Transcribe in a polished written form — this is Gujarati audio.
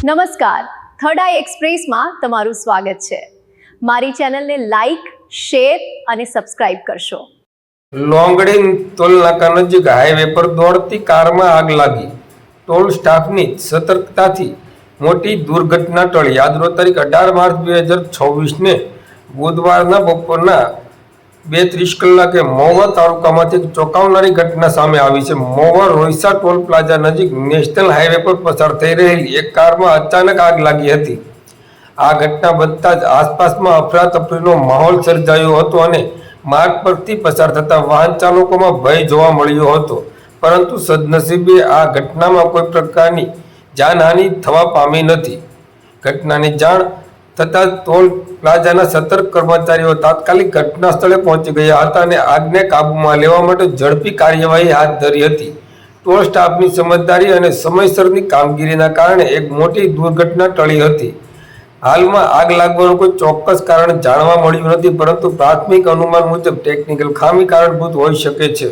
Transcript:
નમસ્કાર, થર્ડ આઈ એક્સપ્રેસમાં તમારું સ્વાગત છે। મારી ચેનલને લાઈક, શેર અને સબસ્ક્રાઇબ કરશો। લોંગડી ટોલ નાકા નજીક હાઈવે પર દોડતી કારમાં આગ લાગી। ટોલ સ્ટાફની સતર્કતાથી મોટી દુર્ઘટના ટળી। આજરોજ તારીખ 18 માર્ચ 2026ને બુધવારના બપોરના 2:30 કલાકે મહુવા તાલુકામાંથી એક ચોંકાવનારી ઘટના સામે આવી છે। મહુવા રોયસા ટોલ પ્લાઝા નજીક નેશનલ હાઈવે પર પસાર થઈ રહેલી એક કારમાં અચાનક આગ લાગી હતી। આ ઘટના બનતા જ આસપાસમાં અફરાતફરીનો માહોલ સર્જાયો હતો અને માર્ગ પરથી પસાર થતા વાહન ચાલકોમાં ભય જોવા મળ્યો હતો, પરંતુ સદનસીબે આ ઘટનામાં કોઈ પ્રકારની જાનહાનિ થવા પામી નથી। ઘટનાની જાણ થતાં ટોલ પ્લાઝાના સતર્ક કર્મચારીઓ તાત્કાલિક ઘટના સ્થળે પહોંચી ગયા હતા અને આગને કાબૂમાં લેવા માટે ઝડપી કાર્યવાહી હાથ ધરી હતી। ટોલ સ્ટાફની સમજદારી અને સમયસરની કામગીરીના કારણે એક મોટી દુર્ઘટના ટળી હતી। હાલમાં આગ લાગવાનું કોઈ ચોક્કસ કારણ જાણવા મળ્યું નથી, પરંતુ પ્રાથમિક અનુમાન મુજબ ટેકનિકલ ખામી કારણભૂત હોઈ શકે છે।